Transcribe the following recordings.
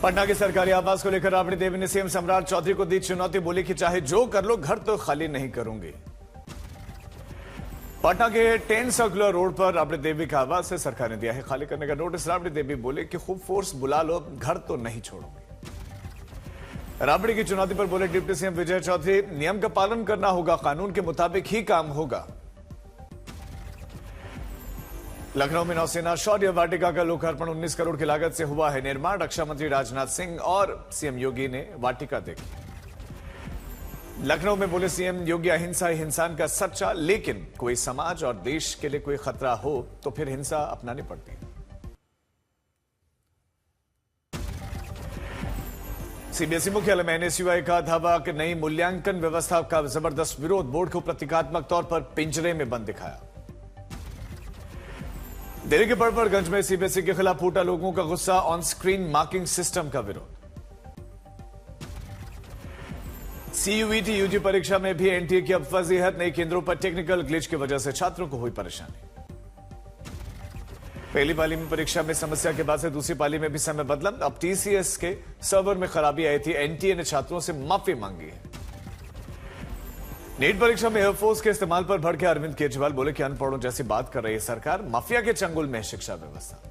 पटना के सरकारी आवास को लेकर राबड़ी देवी ने सीएम सम्राट चौधरी को दी चुनौती, बोली कि चाहे जो कर लो घर तो खाली नहीं करूंगी। पटना के 10 सर्कुलर रोड पर राबड़ी देवी का आवास है, सरकार ने दिया है खाली करने का नोटिस। राबड़ी देवी बोले कि खूब फोर्स बुला लो, घर तो नहीं छोड़ूंगी। राबड़ी की चुनौती पर बोले डिप्टी सीएम विजय चौधरी, नियम का पालन करना होगा, कानून के मुताबिक ही काम होगा। लखनऊ में नौसेना शौर्य वाटिका का लोकार्पण 19 करोड़ की लागत से हुआ है निर्माण। रक्षा मंत्री राजनाथ सिंह और सीएम योगी ने वाटिका देखी। लखनऊ में बोले सीएम योगी, अहिंसा ही इंसान का सच्चा, लेकिन कोई समाज और देश के लिए कोई खतरा हो तो फिर हिंसा अपनानी पड़ती है। सीबीएसई मुख्यालय में एनएसयूआई का धावा कि नई मूल्यांकन व्यवस्था का जबरदस्त विरोध, बोर्ड को प्रतीकात्मक तौर पर पिंजरे में बंद दिखाया। दिल्ली के बड़बड़गंज में सीबीएसई के खिलाफ फूटा लोगों का गुस्सा, ऑन स्क्रीन मार्किंग सिस्टम का विरोध। सीयूईटी यूजी परीक्षा में भी एनटीए की अब वजीहत, नई केंद्रों पर टेक्निकल ग्लिच की वजह से छात्रों को हुई परेशानी। पहली पाली में परीक्षा में समस्या के बाद से दूसरी पाली में भी समय बदला। अब टीसीएस के सर्वर में खराबी आई थी, एनटीए ने छात्रों से माफी मांगी है। नीट परीक्षा में एयरफोर्स के इस्तेमाल पर भड़के अरविंद केजरीवाल, बोले कि अनपढ़ों जैसी बात कर रही है सरकार, माफिया के चंगुल में शिक्षा व्यवस्था।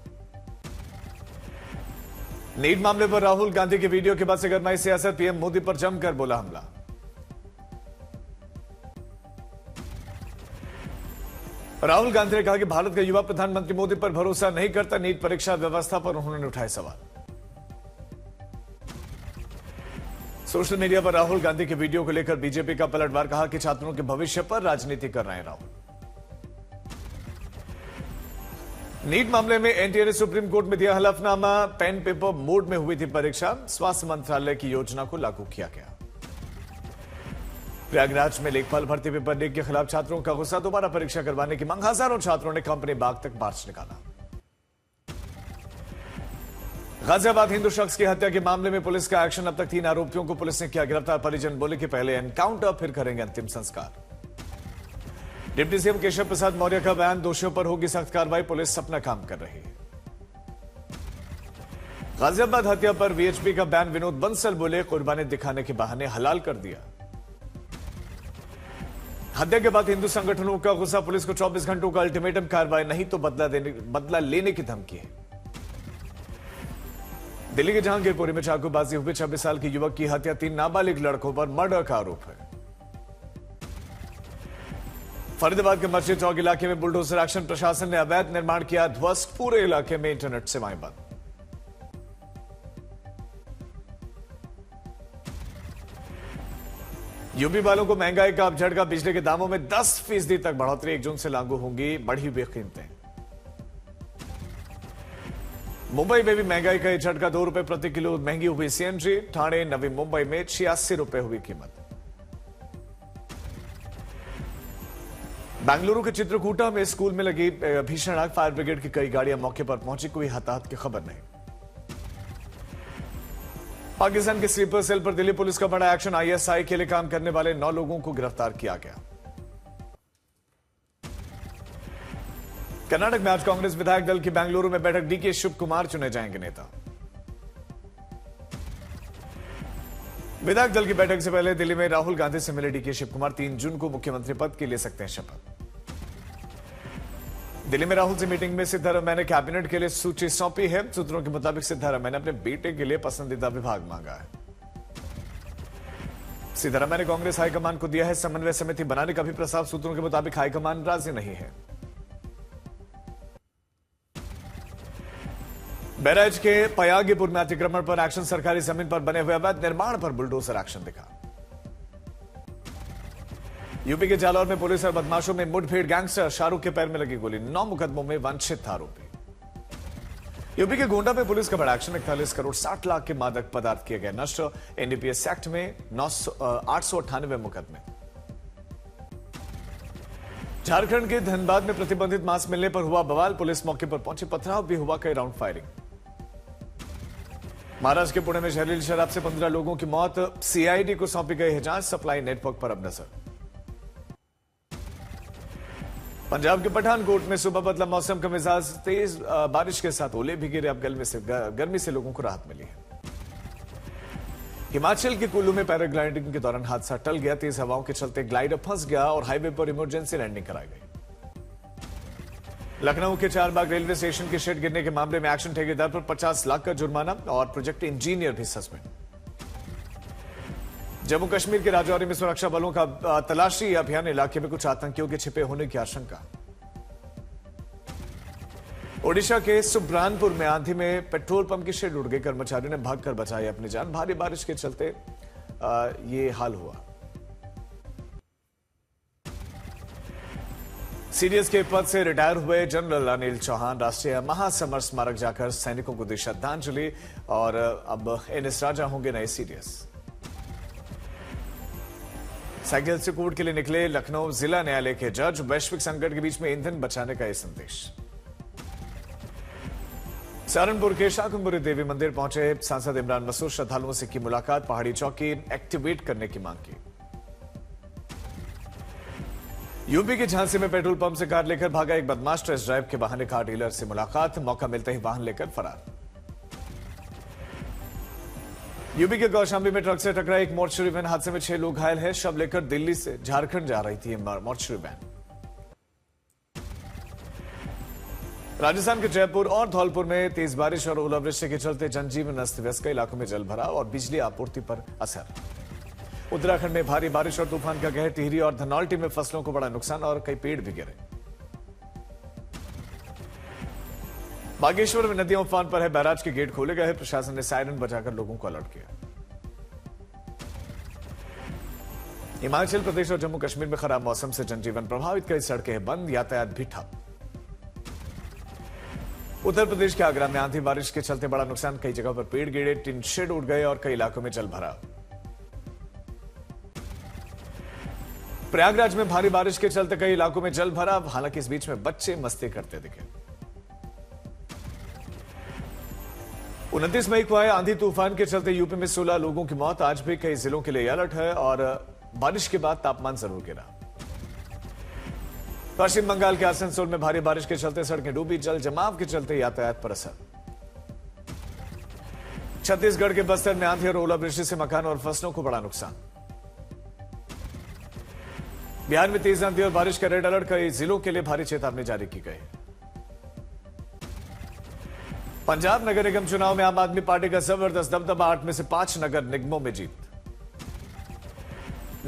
नीट मामले पर राहुल गांधी के वीडियो के बाद से गरमाई सियासत, पीएम मोदी पर जमकर बोला हमला। राहुल गांधी ने कहा कि भारत का युवा प्रधानमंत्री मोदी पर भरोसा नहीं करता। नीट परीक्षा व्यवस्था पर उन्होंने उठाए सवाल। सोशल मीडिया पर राहुल गांधी के वीडियो को लेकर बीजेपी का पलटवार, कहा कि छात्रों के भविष्य पर राजनीति कर रहे हैं राहुल। नीट मामले में एनटीए ने सुप्रीम कोर्ट में दिया हलफनामा, पेन पेपर मोड में हुई थी परीक्षा, स्वास्थ्य मंत्रालय की योजना को लागू किया गया। प्रयागराज में लेखपाल भर्ती पेपर लीक के खिलाफ छात्रों का गुस्सा, दोबारा परीक्षा करवाने की मांग, हजारों छात्रों ने कंपनी बाग तक मार्च निकाला। गाजियाबाद हिंदू शख्स की हत्या के मामले में पुलिस का एक्शन, अब तक 3 आरोपियों को पुलिस ने किया गिरफ्तार। परिजन बोले कि पहले एनकाउंटर फिर करेंगे अंतिम संस्कार। डिप्टी सीएम केशव प्रसाद मौर्य का बयान, दोषियों पर होगी सख्त कार्रवाई, पुलिस अपना काम कर रही है। गाजियाबाद हत्या पर वीएचपी का बयान, विनोद बंसल बोले कुर्बानी दिखाने के बहाने हलाल कर दिया। हत्या के बाद हिंदू संगठनों का गुस्सा, पुलिस को 24 घंटों का अल्टीमेटम, कार्रवाई नहीं तो बदला लेने की धमकी है। दिल्ली के जहांगीरपुरी में चाकूबाजी हुई, 26 साल के युवक की हत्या, 3 नाबालिग लड़कों पर मर्डर का आरोप है। फरीदाबाद के मस्जिद चौक इलाके में बुलडोजर एक्शन, प्रशासन ने अवैध निर्माण किया ध्वस्त, पूरे इलाके में इंटरनेट सेवाएं बंद। यूपी वालों को महंगाई का अब झटका, बिजली के दामों में 10% तक बढ़ोतरी, 1 जून से लागू होंगी बढ़ी हुई कीमतें। मुंबई में भी महंगाई का झटका, 2 रुपए प्रति किलो महंगी हुई सीएनजी। ठाणे, नवी मुंबई में 86 रुपए हुई कीमत। बेंगलुरु के चित्रकूटा में स्कूल में लगी भीषण आग, फायर ब्रिगेड की कई गाड़ियां मौके पर पहुंची, कोई हताहत की खबर नहीं। पाकिस्तान के स्लीपर सेल पर दिल्ली पुलिस का बड़ा एक्शन, आईएसआई के लिए काम करने वाले 9 लोगों को गिरफ्तार किया गया। कर्नाटक में आज कांग्रेस विधायक दल की बेंगलुरु में बैठक, डीके शिव कुमार चुने जाएंगे नेता। विधायक दल की बैठक से पहले दिल्ली में राहुल गांधी से मिले डीके शिव कुमार, 3 जून को मुख्यमंत्री पद के ले सकते हैं शपथ। दिल्ली में राहुल से मीटिंग में सिद्धारमैया ने कैबिनेट के लिए सूची सौंपी है। सूत्रों के मुताबिक सिद्धारमैया ने अपने बेटे के लिए पसंदीदा विभाग मांगा है। सिद्धारमैया ने कांग्रेस हाईकमान को दिया है समन्वय समिति बनाने का भी प्रस्ताव। सूत्रों के मुताबिक हाईकमान राजी नहीं है। बहराइच के पयागीपुर में अतिक्रमण पर एक्शन, सरकारी जमीन पर बने हुए अवैध निर्माण पर बुलडोजर एक्शन दिखा। यूपी के जालौर में पुलिस और बदमाशों में मुठभेड़, गैंगस्टर शाहरुख के पैर में लगी गोली, 9 मुकदमों में वंचित था आरोपी। यूपी के गोंडा में पुलिस का बड़ा एक्शन, 41 करोड़ 60 लाख के मादक पदार्थ किए गए नष्ट। एनडीपीएस एक्ट में 898 मुकदमे। झारखंड के धनबाद में प्रतिबंधित मांस मिलने पर हुआ बवाल, पुलिस मौके पर पहुंची, पथराव भी हुआ, कई राउंड फायरिंग। महाराष्ट्र के पुणे में जहरीली शराब से 15 लोगों की मौत, सीआईडी को सौंपी गई है जांच, सप्लाई नेटवर्क पर अब नजर। पंजाब के पठानकोट में सुबह बदला मौसम का मिजाज, तेज बारिश के साथ ओले भी गिरे, अब गर्मी से लोगों को राहत मिली है। हिमाचल के कुल्लू में पैराग्लाइडिंग के दौरान हादसा टल गया। तेज हवाओं के चलते ग्लाइडर फंस गया और हाईवे पर इमरजेंसी लैंडिंग कराई गई। लखनऊ के चारबाग रेलवे स्टेशन के शेड गिरने के मामले में एक्शन ठेकेदार पर 50 लाख का जुर्माना और प्रोजेक्ट इंजीनियर भी सस्पेंड। जम्मू कश्मीर के राजौरी में सुरक्षा बलों का तलाशी अभियान, इलाके में कुछ आतंकियों के छिपे होने की आशंका। ओडिशा के सुब्रहानपुर में आंधी में पेट्रोल पंप की शेड उड़ गई। कर्मचारियों ने भागकर बचाई अपनी जान। भारी बारिश के चलते ये हाल हुआ। सीडीएस के पद से रिटायर हुए जनरल अनिल चौहान राष्ट्रीय महासमर स्मारक जाकर सैनिकों को दी श्रद्धांजलि और अब एनएस राजा होंगे नए सीडीएस। साइकिल से कोर्ट के लिए निकले लखनऊ जिला न्यायालय के जज। वैश्विक संकट के बीच में ईंधन बचाने का यह संदेश। सहारनपुर के शाकुंभरी देवी मंदिर पहुंचे सांसद इमरान मसूद। श्रद्धालुओं से की मुलाकात। पहाड़ी चौकी एक्टिवेट करने की मांग की। यूपी के झांसी में पेट्रोल पंप से कार लेकर भागा एक बदमाश। टेस्ट ड्राइव के बहाने कार डीलर से मुलाकात। मौका मिलते ही वाहन लेकर फरार। यूपी के कौशाम्बी में ट्रक से टकरा एक मोर्चरी वैन। हादसे में 6 लोग घायल हैं। शव लेकर दिल्ली से झारखंड जा रही थी मोर्चरी वैन। राजस्थान के जयपुर और धौलपुर में तेज बारिश और ओलावृष्टि के चलते जनजीवन अस्त व्यस्त। कई इलाकों में जल भराव और बिजली आपूर्ति पर असर। उत्तराखंड में भारी बारिश और तूफान का कहर। टिहरी और धनौल्टी में फसलों को बड़ा नुकसान और कई पेड़ भी गिरे। बागेश्वर में नदियां उफान पर है। बैराज के गेट खोले गए हैं। प्रशासन ने सायरन बजाकर लोगों को अलर्ट किया। हिमाचल प्रदेश और जम्मू कश्मीर में खराब मौसम से जनजीवन प्रभावित। कई सड़कें बंद, यातायात भी ठप। उत्तर प्रदेश के आगरा में आंधी बारिश के चलते बड़ा नुकसान। कई जगह पर पेड़ गिरे, टिन शेड उड़ गए और कई इलाकों में जल भरा। प्रयागराज में भारी बारिश के चलते कई इलाकों में जल भरा। हालांकि इस बीच में बच्चे मस्ती करते दिखे। 29 मई को आए आंधी तूफान के चलते यूपी में 16 लोगों की मौत। आज भी कई जिलों के लिए अलर्ट है और बारिश के बाद तापमान जरूर गिरा। पश्चिम बंगाल के आसनसोल में भारी बारिश के चलते सड़कें डूबी। जल जमाव के चलते यातायात पर असर। छत्तीसगढ़ के बस्तर में आंधी और ओलावृष्टि से मकान और फसलों को बड़ा नुकसान। बिहार में तेज आंधी और बारिश का रेड अलर्ट। कई जिलों के लिए भारी चेतावनी जारी की गई। पंजाब नगर निगम चुनाव में आम आदमी पार्टी का जबरदस्त दबदबा। 8 में से 5 नगर निगमों में जीत।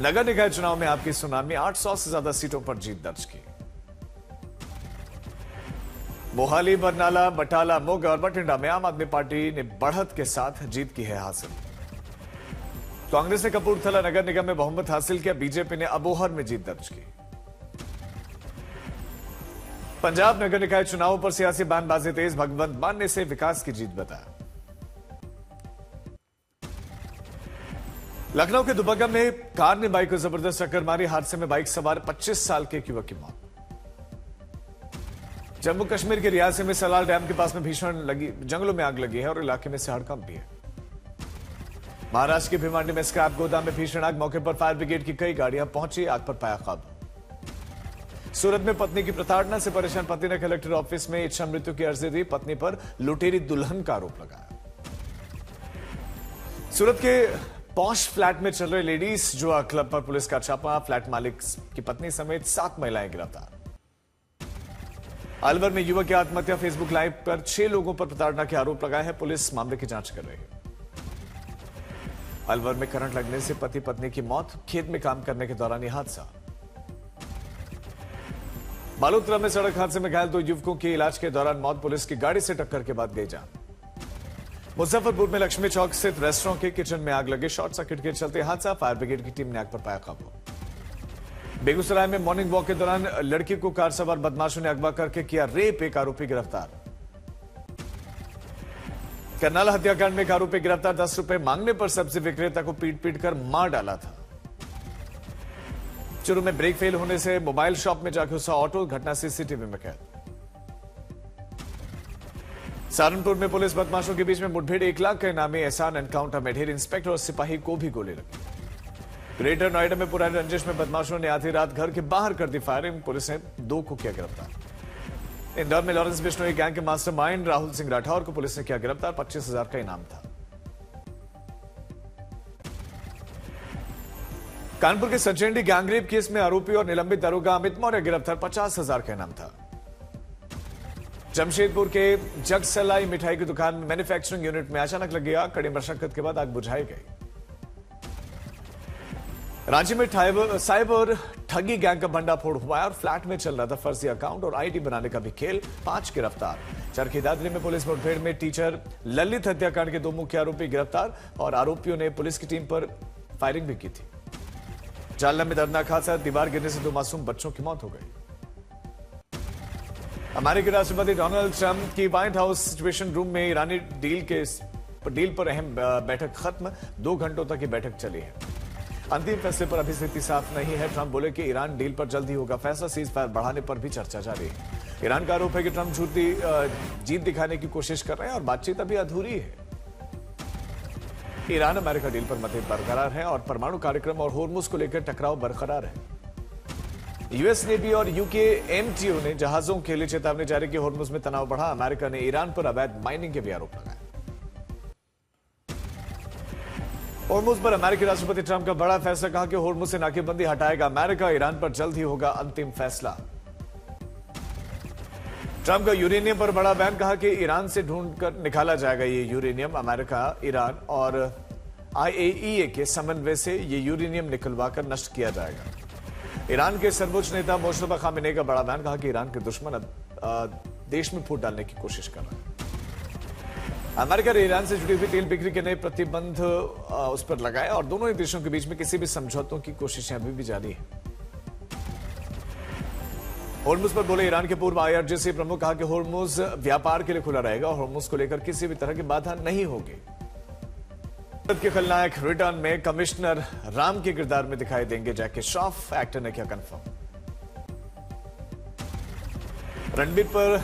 नगर निकाय चुनाव में आपकी सुनामी। 800 से ज्यादा सीटों पर जीत दर्ज की। मोहाली, बरनाला, बटाला, मोगा और बठिंडा में आम आदमी पार्टी ने बढ़त के साथ जीत की है हासिल। कांग्रेस ने कपूरथला नगर निगम में बहुमत हासिल किया। बीजेपी ने अबोहर में जीत दर्ज की। पंजाब नगर निकाय चुनावों पर सियासी बयानबाजी तेज। भगवंत मान ने इसे विकास की जीत बताया। लखनऊ के दुबग्गा में कार ने बाइक को जबरदस्त टक्कर मारी। हादसे में बाइक सवार 25 साल के एक युवक की मौत। जम्मू कश्मीर के रियासी में सलाल डैम के पास में भीषण जंगलों में आग लगी है और इलाके में से हड़कंप भी है। महाराष्ट्र के भिवांडी में स्क्रैप गोदाम में भीषण आग। मौके पर फायर ब्रिगेड की कई गाड़ियां पहुंची। आग पर पाया काबू। सूरत में पत्नी की प्रताड़ना से परेशान पति ने कलेक्टर ऑफिस में इच्छा मृत्यु की अर्जी दी। पत्नी पर लुटेरी दुल्हन का आरोप लगाया। सूरत के पॉश फ्लैट में चल रहे लेडीज जुआ क्लब पर पुलिस का छापा। फ्लैट मालिक की पत्नी समेत 7 महिलाएं गिरफ्तार। अलवर में युवक की आत्महत्या। फेसबुक लाइव पर 6 लोगों पर प्रताड़ना के आरोप लगाए हैं। पुलिस मामले की जांच कर रही है। अलवर में करंट लगने से पति पत्नी की मौत। खेत में काम करने के दौरान यह हादसा। बालोतरा में सड़क हादसे में घायल 2 युवकों की इलाज के दौरान मौत। पुलिस की गाड़ी से टक्कर के बाद गई जान। मुजफ्फरपुर में लक्ष्मी चौक स्थित रेस्टोरेंट के किचन में आग लगी। शॉर्ट सर्किट के चलते हादसा। फायर ब्रिगेड की टीम ने आग पर पाया काबू। बेगूसराय में मॉर्निंग वॉक के दौरान लड़की को कार सवार बदमाशों ने अगवा करके किया रेप। एक आरोपी गिरफ्तार। करनाल हत्याकांड में एक आरोपी गिरफ्तार। 10 रुपए मांगने पर सब्जी विक्रेता को पीट पीट कर मार डाला था। चुरू में ब्रेक फेल होने से मोबाइल शॉप में जाकर घुसा ऑटो। घटना सीसीटीवी में कैद। सहारनपुर में पुलिस बदमाशों के बीच में मुठभेड़। 1 लाख के इनामी एहसान एनकाउंटर में ढेर। इंस्पेक्टर और सिपाही को भी गोली लगी। ग्रेटर नोएडा में पुरानी रंजिश में बदमाशों ने आधी रात घर के बाहर कर दी फायरिंग। पुलिस ने 2 को किया गिरफ्तार। इंदौर में लॉरेंस बिश्नोई गैंग के मास्टरमाइंड राहुल सिंह राठौर को पुलिस ने किया गिरफ्तार। 25,000 का इनाम था। कानपुर के सचेंडी गैंगरेप केस में आरोपी और निलंबित दरोगा अमित मौर्य गिरफ्तार, 50,000 का इनाम था। जमशेदपुर के जगसलाई मिठाई की दुकान में मैन्युफैक्चरिंग यूनिट में अचानक लगी आग, कड़ी मशक्कत के बाद आग बुझाई गई। रांची में साइबर ठगी गैंग का भंडाफोड़ हुआ है और फ्लैट में चल रहा था फर्जी अकाउंट और आईडी बनाने का भी खेल, 5 गिरफ्तार। चरखी दादरी में पुलिस मुठभेड़ में टीचर ललित हत्याकांड के 2 मुख्य आरोपी गिरफ्तार और आरोपियों ने पुलिस की टीम पर फायरिंग भी की थी। जालना में दर्दनाक हादसा, दीवार गिरने से 2 मासूम बच्चों की मौत हो गई। अमेरिकी राष्ट्रपति डोनाल्ड ट्रंप की व्हाइट हाउस सिचुएशन रूम में ईरानी डील पर अहम बैठक खत्म, 2 घंटों तक की बैठक चली है। अंतिम फैसले पर अभी स्थिति साफ नहीं है। ट्रंप बोले कि ईरान डील पर जल्द ही होगा फैसला, सीज फायर बढ़ाने पर भी चर्चा जारी है। ईरान का आरोप है कि ट्रंप झूठी जीत दिखाने की कोशिश कर रहे हैं और बातचीत अभी अधूरी है। ईरान अमेरिका डील पर मतभेद बरकरार है और परमाणु कार्यक्रम और होर्मुज को लेकर टकराव बरकरार है। यूएस नेवी और यूके एमटीओ ने जहाजों के लिए चेतावनी जारी की, होर्मुज में तनाव बढ़ा। अमेरिका ने ईरान पर अवैध माइनिंग के भी आरोप लगाए। होर्मुज पर अमेरिकी राष्ट्रपति ट्रंप का बड़ा फैसला, कहा कि होर्मुज से नाकेबंदी हटाएगा अमेरिका, ईरान पर जल्द ही होगा अंतिम फैसला। ट्रंप का यूरेनियम पर बड़ा बयान, कहा कि ईरान से ढूंढकर निकाला जाएगा ये यूरेनियम। अमेरिका, ईरान और आईएईए के समन्वय से ये यूरेनियम निकलवाकर नष्ट किया जाएगा। ईरान के सर्वोच्च नेता मुस्तफा खामेनी का बड़ा बयान, कहा कि ईरान के दुश्मन देश में फूट डालने की कोशिश कर रहे हैं। अमेरिका ने ईरान से जुड़ी हुई तेल बिक्री के नए प्रतिबंध उस पर लगाए और दोनों ही देशों के बीच में किसी भी समझौतों की कोशिशें अभी भी जारी है। होर्मुज पर बोले ईरान के पूर्व आईआरजीसी प्रमुख, कहा कि होर्मुज व्यापार के लिए खुला रहेगा और होर्मुज को लेकर किसी भी तरह की बाधा नहीं होगी। भारत के खलनायक रिटर्न में कमिश्नर राम के किरदार में दिखाई देंगे जैकी श्रॉफ, एक्टर ने किया कंफर्म। रणबीर पर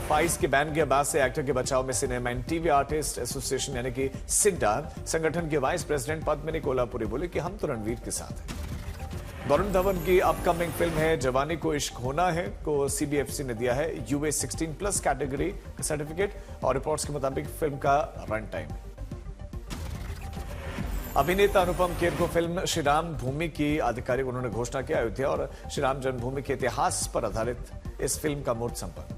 फाइस के बैन के बाद से एक्टर के बचाव में cinema and TV artist association यानी कि सिड्डा संगठन के वाइस प्रेसिडेंट पद्मिनी कोल्हापुरी बोले कि हम तो रणवीर के साथ हैं। वरुण धवन की अपकमिंग फिल्म है जवानी को इश्क होना है को सीबीएफसी ने दिया है यूए 16+ कैटेगरी का सर्टिफिकेट और रिपोर्ट्स के मुताबिक फिल्म का रन टाइम है। अभिनेता अनुपम खेर को फिल्म श्री राम भूमि की आधिकारिक उन्होंने घोषणा की। अयोध्या और श्री राम जन्मभूमि के इतिहास पर आधारित इस फिल्म का मूर्त संपन्न